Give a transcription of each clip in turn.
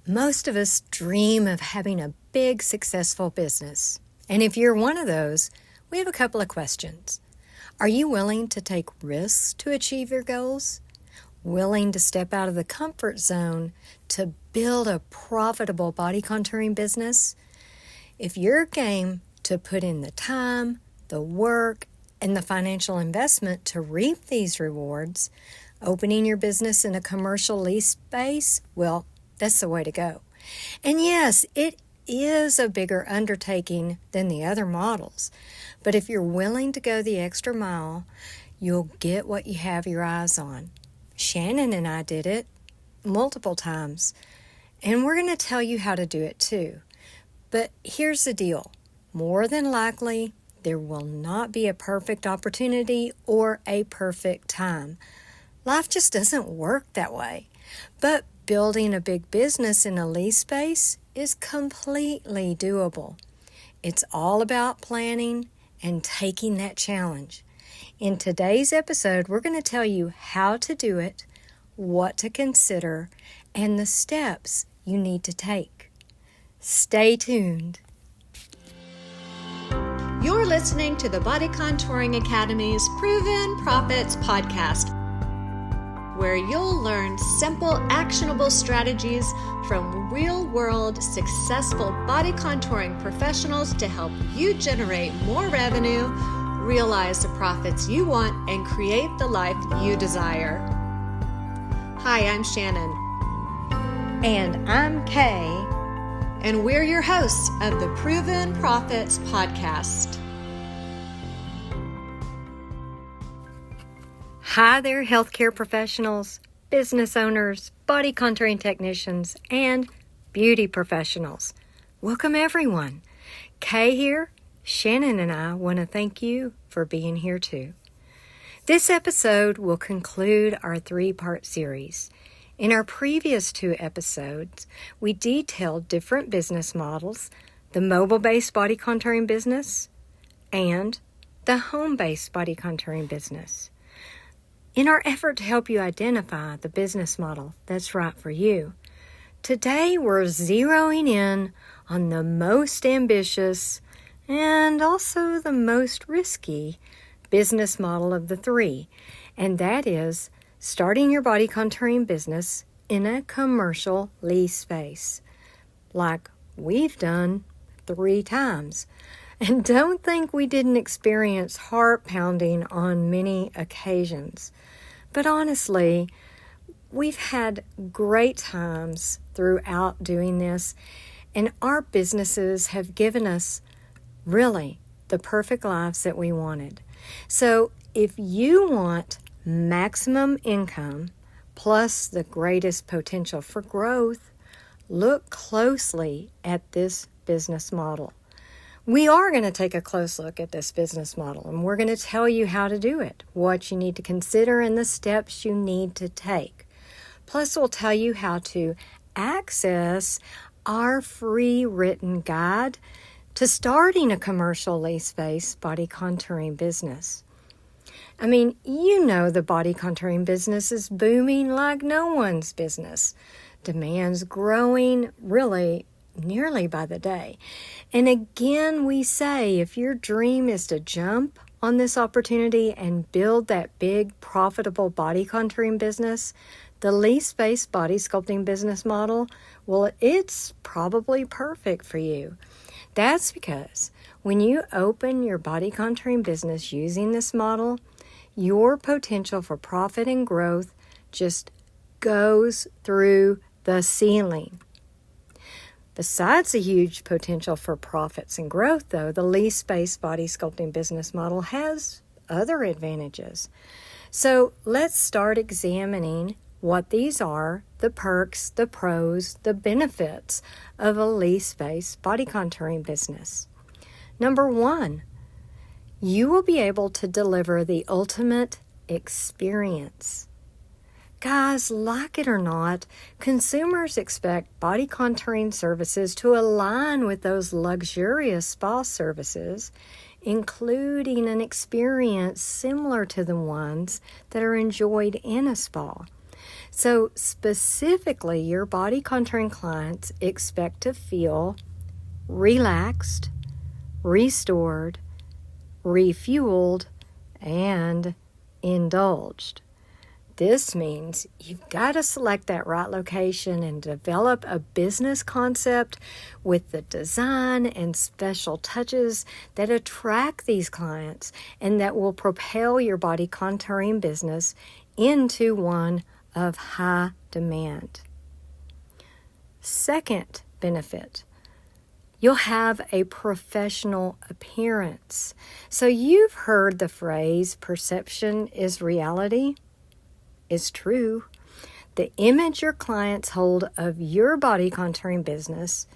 Most of us dream of having a big, successful business. And if you're one of those, we have a couple of questions. Are you willing to take risks to achieve your goals? Willing to step out of the comfort zone to build a profitable body contouring business? If you're game to put in the time, the work, and the financial investment to reap these rewards, opening your business in a commercial lease space, well, that's the way to go. And yes, it is a bigger undertaking than the other models. But if you're willing to go the extra mile, you'll get what you have your eyes on. Shannon and I did it multiple times, and we're going to tell you how to do it too. But here's the deal. More than likely, there will not be a perfect opportunity or a perfect time. Life just doesn't work that way. But building a big business in a lease space is completely doable. It's all about planning and taking that challenge. In today's episode, we're going to tell you how to do it, what to consider, and the steps you need to take. Stay tuned. You're listening to the Body Contouring Academy's Proven Profits podcast, where you'll learn simple, actionable strategies from real-world, successful body contouring professionals to help you generate more revenue, realize the profits you want, and create the life you desire. Hi, I'm Shannon. And I'm Kay. And we're your hosts of the Proven Profits podcast. Hi there, healthcare professionals, business owners, body contouring technicians, and beauty professionals. Welcome, everyone. Kay here. Shannon and I want to thank you for being here too. This episode will conclude our 3-part series. In our previous 2 episodes, we detailed different business models, the mobile-based body contouring business and the home-based body contouring business. In our effort to help you identify the business model that's right for you, today we're zeroing in on the most ambitious and also the most risky business model of the 3, and that is starting your body contouring business in a commercial lease space, like we've done 3 times. And don't think we didn't experience heart pounding on many occasions. But honestly, we've had great times throughout doing this, and our businesses have given us really the perfect lives that we wanted. So if you want maximum income plus the greatest potential for growth, look closely at this business model. We are going to take a close look at this business model, and we're going to tell you how to do it, what you need to consider, and the steps you need to take. Plus, we'll tell you how to access our free written guide to starting a commercial lease-based body contouring business. I mean, you know the body contouring business is booming like no one's business. Demand's growing really nearly by the day. And again, we say if your dream is to jump on this opportunity and build that big, profitable body contouring business, the lease-based body sculpting business model, well, it's probably perfect for you. That's because when you open your body contouring business using this model, your potential for profit and growth just goes through the ceiling. Besides the huge potential for profits and growth, though, the lease-based body sculpting business model has other advantages. So let's start examining what these are, the perks, the pros, the benefits of a lease-based body contouring business. Number 1, you will be able to deliver the ultimate experience. Guys, like it or not, consumers expect body contouring services to align with those luxurious spa services, including an experience similar to the ones that are enjoyed in a spa. So specifically, your body contouring clients expect to feel relaxed, restored, refueled, and indulged. This means you've got to select that right location and develop a business concept with the design and special touches that attract these clients and that will propel your body contouring business into one of high demand. Second benefit, you'll have a professional appearance. So you've heard the phrase, perception is reality. It's true. The image your clients hold of your body contouring business,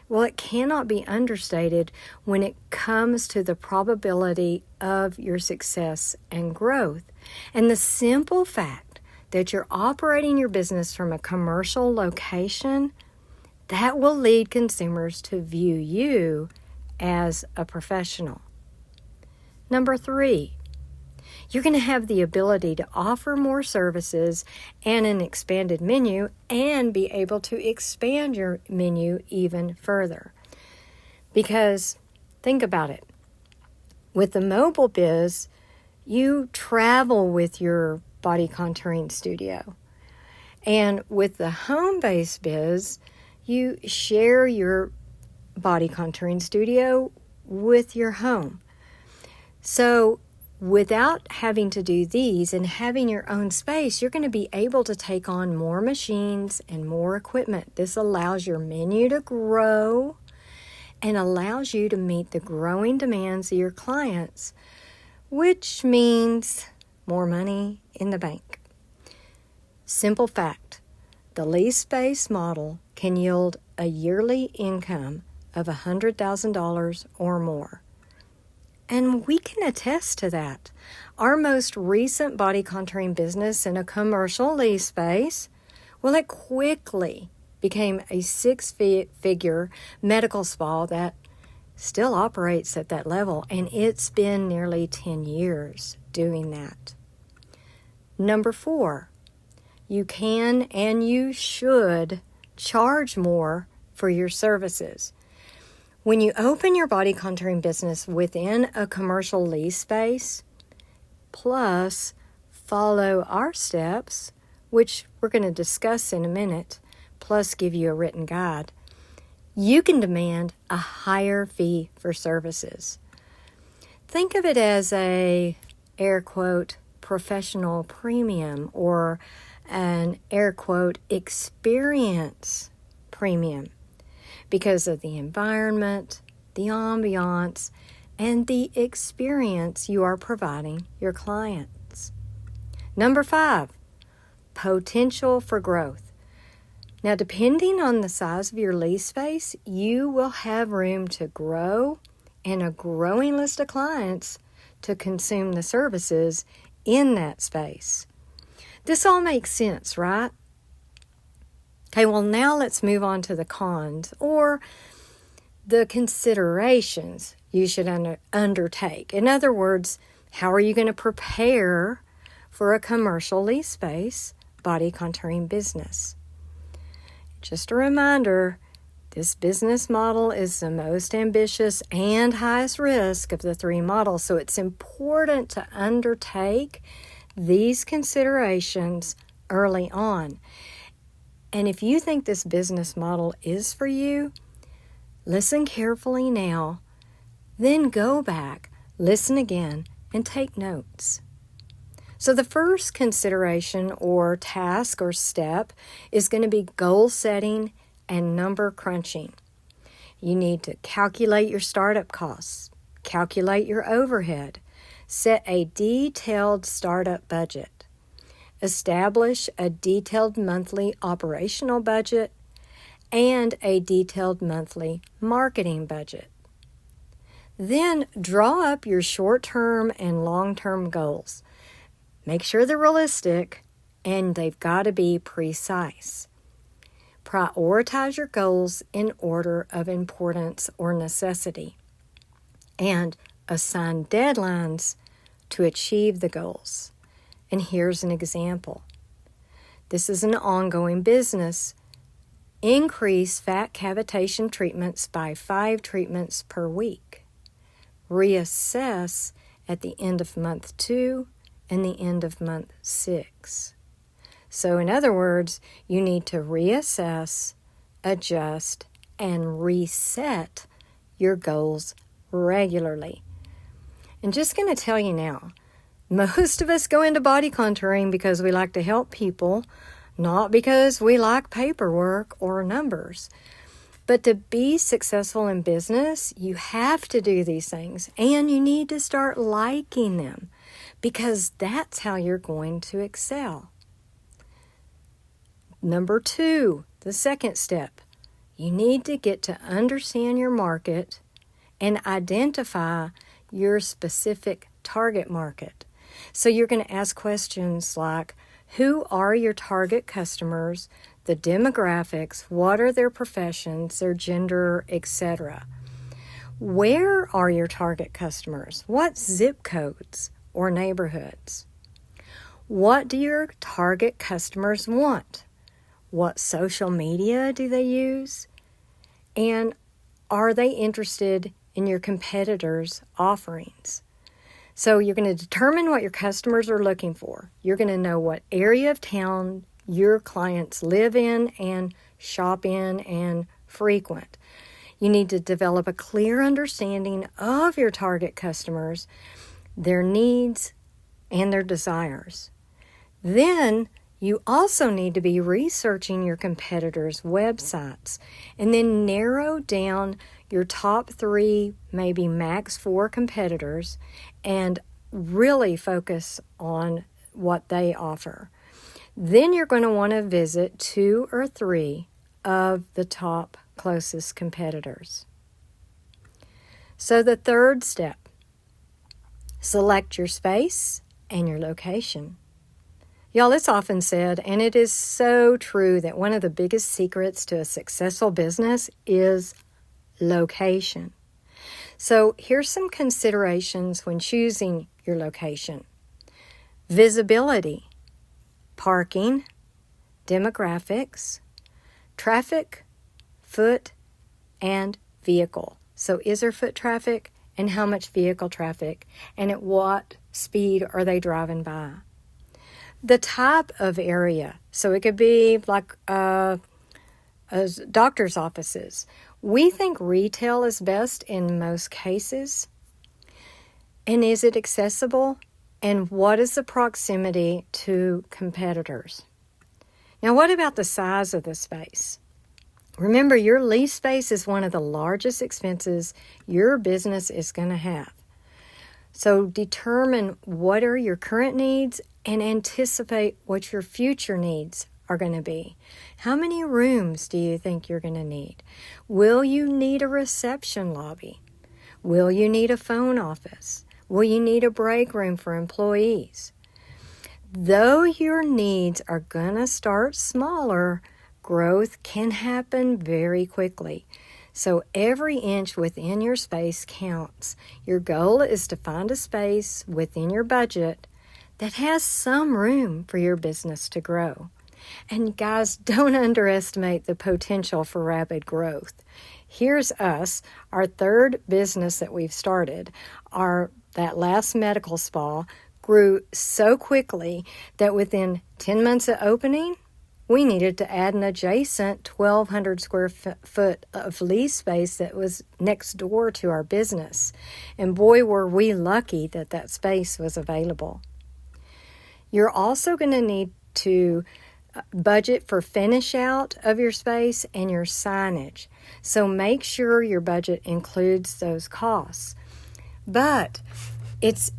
well, it cannot be understated when it comes to the probability of your success and growth. And the simple fact that you're operating your business from a commercial location, that will lead consumers to view you as a professional. Number 3, you're going to have the ability to offer more services and an expanded menu and be able to expand your menu even further. Because think about it. With the mobile biz, you travel with your body contouring studio. And with the home-based biz, you share your body contouring studio with your home. So without having to do these and having your own space, you're going to be able to take on more machines and more equipment. This allows your menu to grow and allows you to meet the growing demands of your clients, which means more money in the bank. Simple fact, the lease-based model can yield a yearly income of $100,000 or more. And we can attest to that. Our most recent body contouring business in a commercial lease space, well, it quickly became a 6-figure medical spa that still operates at that level, and it's been nearly 10 years doing that. Number 4, you can and you should charge more for your services. When you open your body contouring business within a commercial lease space, plus follow our steps, which we're going to discuss in a minute, plus give you a written guide, you can demand a higher fee for services. Think of it as a, air quote, professional premium or an, air quote, experience premium, because of the environment, the ambiance, and the experience you are providing your clients. Number 5, potential for growth. Now, depending on the size of your lease space, you will have room to grow and a growing list of clients to consume the services in that space. This all makes sense, right? Okay, well, now let's move on to the cons, or the considerations you should undertake. In other words, how are you going to prepare for a commercial lease space body contouring business? Just a reminder, this business model is the most ambitious and highest risk of the 3 models, so it's important to undertake these considerations early on. And if you think this business model is for you, listen carefully now, then go back, listen again, and take notes. So the first consideration or task or step is going to be goal setting and number crunching. You need to calculate your startup costs, calculate your overhead, set a detailed startup budget, establish a detailed monthly operational budget, and a detailed monthly marketing budget. Then draw up your short-term and long-term goals. Make sure they're realistic, and they've got to be precise. Prioritize your goals in order of importance or necessity, and assign deadlines to achieve the goals. And here's an example. this is an ongoing business, increase fat cavitation treatments by 5 treatments per week. Reassess at the end of month 2 and the end of month 6. So in other words, you need to reassess, adjust, and reset your goals regularly. And just going to tell you now, most of us go into body contouring because we like to help people, not because we like paperwork or numbers. But to be successful in business, you have to do these things, and you need to start liking them, because that's how you're going to excel. Number 2, the second step, you need to get to understand your market and identify your specific target market. So you're going to ask questions like, who are your target customers, the demographics, what are their professions, their gender, etc. Where are your target customers? What zip codes or neighborhoods? What do your target customers want? What social media do they use? And are they interested in your competitors' offerings? So you're going to determine what your customers are looking for. You're going to know what area of town your clients live in and shop in and frequent. You need to develop a clear understanding of your target customers, their needs, and their desires. Then you also need to be researching your competitors' websites and then narrow down your top 3, maybe max 4 competitors and really focus on what they offer. Then you're going to want to visit 2 or 3 of the top closest competitors. So the third step, select your space and your location. Y'all, it's often said, and it is so true, that one of the biggest secrets to a successful business is location. So here's some considerations when choosing your location. Visibility, parking, demographics, traffic, foot, and vehicle. So is there foot traffic, and how much vehicle traffic, and at what speed are they driving by? The type of area, so it could be like doctor's offices. We think retail is best in most cases. And is it accessible? And what is the proximity to competitors? Now, what about the size of the space? Remember, your lease space is one of the largest expenses your business is going to have. So determine what are your current needs and anticipate what your future needs are going to be. How many rooms do you think you're going to need? Will you need a reception lobby? Will you need a phone office? Will you need a break room for employees? Though your needs are going to start smaller, growth can happen very quickly. So every inch within your space counts. Your goal is to find a space within your budget that has some room for your business to grow. And guys, don't underestimate the potential for rapid growth. Here's us, our third business that we've started. That last medical spa grew so quickly that within 10 months of opening, we needed to add an adjacent 1,200 square foot of lease space that was next door to our business. And boy, were we lucky that that space was available. You're also going to need to budget for finish out of your space and your signage. So make sure your budget includes those costs. But it's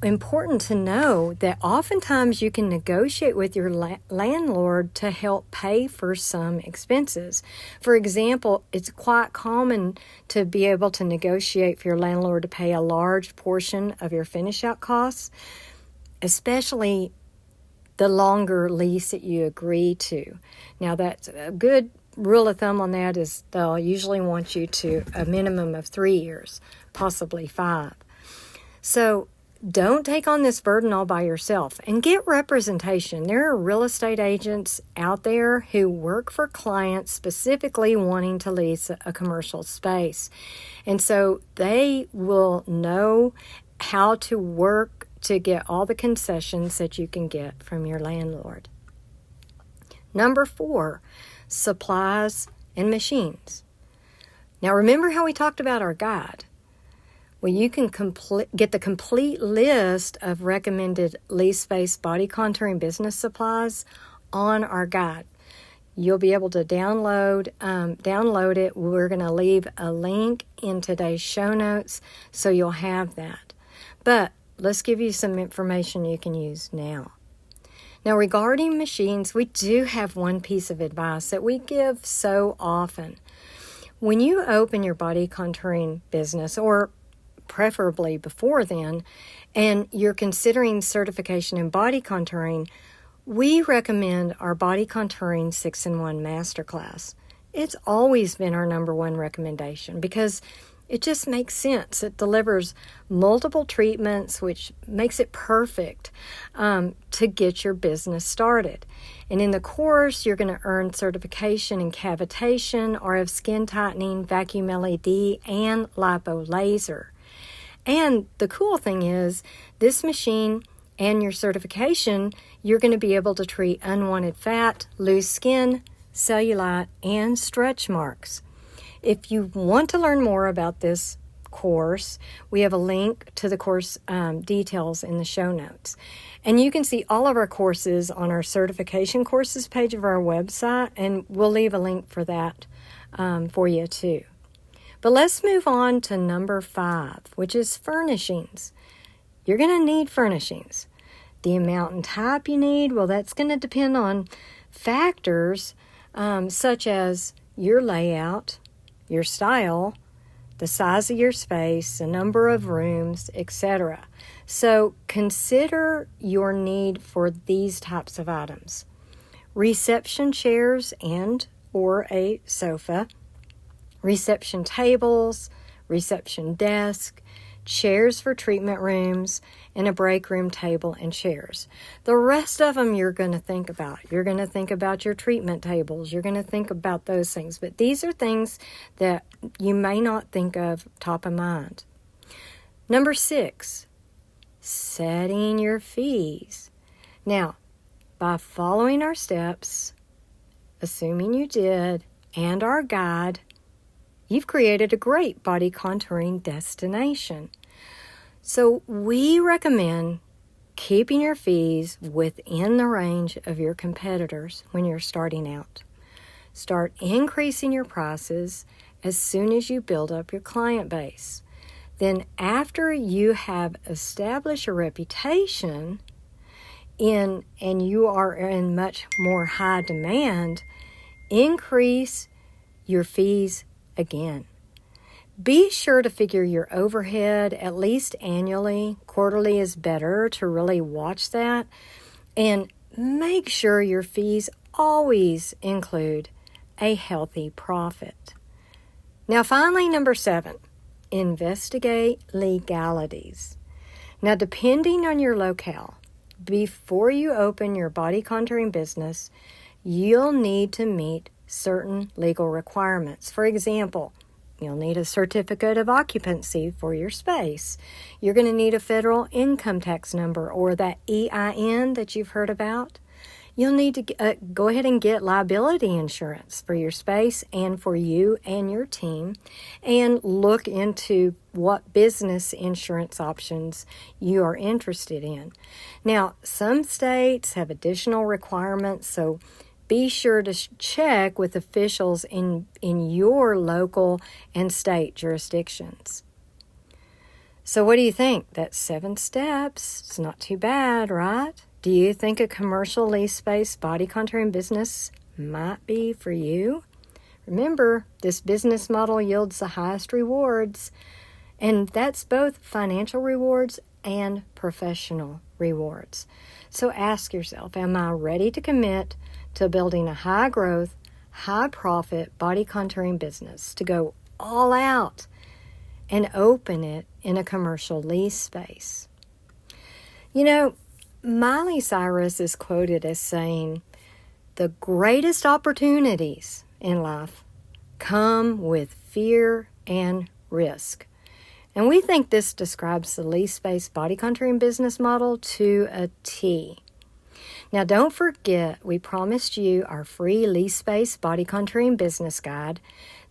important to know that oftentimes you can negotiate with your landlord to help pay for some expenses. For example, it's quite common to be able to negotiate for your landlord to pay a large portion of your finish out costs, especially the longer lease that you agree to. Now, that's a good rule of thumb on that is they'll usually want you to a minimum of 3 years, possibly 5. So don't take on this burden all by yourself and get representation. There are real estate agents out there who work for clients specifically wanting to lease a commercial space. And so they will know how to work to get all the concessions that you can get from your landlord. Number 4, supplies and machines. Now remember how we talked about our guide? Well, you can get the complete list of recommended lease space body contouring business supplies on our guide. You'll be able to download it. We're going to leave a link in today's show notes so you'll have that. But let's give you some information you can use now. Now, regarding machines, we do have one piece of advice that we give so often. When you open your body contouring business, or preferably before then, and you're considering certification in body contouring, we recommend our Body Contouring 6-in-1 Masterclass. It's always been our number one recommendation because it just makes sense. It delivers multiple treatments, which makes it perfect to get your business started. And in the course, you're going to earn certification in cavitation, RF skin tightening, vacuum LED, and lipo laser. And the cool thing is, this machine and your certification, you're going to be able to treat unwanted fat, loose skin, cellulite, and stretch marks. If you want to learn more about this course, we have a link to the course details in the show notes. And you can see all of our courses on our certification courses page of our website, and we'll leave a link for that for you too. But let's move on to number 5, which is furnishings. You're going to need furnishings. The amount and type you need, well, that's going to depend on factors such as your layout, your style, the size of your space, the number of rooms, etc. So consider your need for these types of items. Reception chairs and or a sofa, reception tables, reception desk, chairs for treatment rooms, and a break room table and chairs. The rest of them you're going to think about. You're going to think about your treatment tables. You're going to think about those things. But these are things that you may not think of top of mind. Number 6, setting your fees. Now, by following our steps, assuming you did, and our guide, you've created a great body contouring destination. So we recommend keeping your fees within the range of your competitors when you're starting out. Start increasing your prices as soon as you build up your client base. Then after you have established a reputation and you are in much more high demand, increase your fees again. Be sure to figure your overhead at least annually. Quarterly is better to really watch that. And make sure your fees always include a healthy profit. Now finally, number 7, investigate legalities. Now depending on your locale, before you open your body contouring business, you'll need to meet certain legal requirements. For example, you'll need a certificate of occupancy for your space. You're going to need a federal income tax number or that EIN that you've heard about. You'll need to go ahead and get liability insurance for your space and for you and your team, and look into what business insurance options you are interested in. Now, some states have additional requirements, so be sure to check with officials in your local and state jurisdictions. So what do you think? That's 7 steps. It's not too bad, right? Do you think a commercial lease space body contouring business might be for you? Remember, this business model yields the highest rewards, and that's both financial rewards and professional rewards. So ask yourself, am I ready to commit to building a high-growth, high-profit body contouring business, to go all out and open it in a commercial lease space? Miley Cyrus is quoted as saying, "The greatest opportunities in life come with fear and risk." And we think this describes the lease-based body contouring business model to a T. Now, don't forget, we promised you our free lease-based body contouring business guide.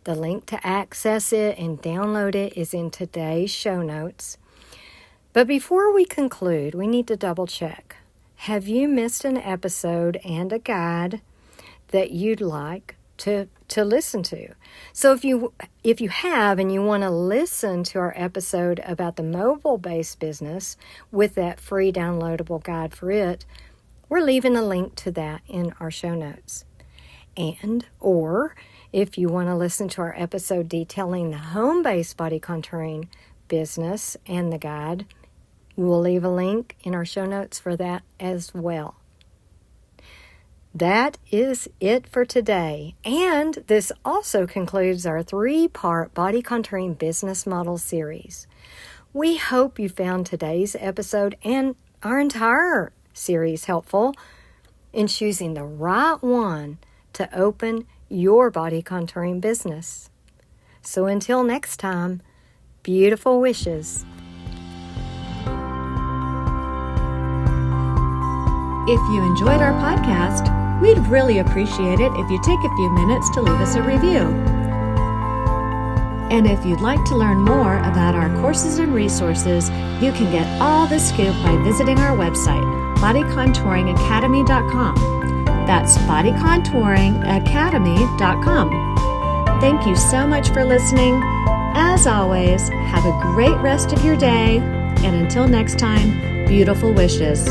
The link to access it and download it is in today's show notes. But before we conclude, we need to double check. Have you missed an episode and a guide that you'd like to listen to? So if you have and you want to listen to our episode about the mobile-based business with that free downloadable guide for it, we're leaving a link to that in our show notes. Or if you want to listen to our episode detailing the home-based body contouring business and the guide, we'll leave a link in our show notes for that as well. That is it for today. And this also concludes our 3-part body contouring business model series. We hope you found today's episode and our entire series helpful in choosing the right one to open your body contouring business. So until next time, beautiful wishes. If you enjoyed our podcast, we'd really appreciate it if you take a few minutes to leave us a review. And if you'd like to learn more about our courses and resources, you can get all the scoop by visiting our website, bodycontouringacademy.com. That's bodycontouringacademy.com. Thank you so much for listening. As always, have a great rest of your day. And until next time, beautiful wishes.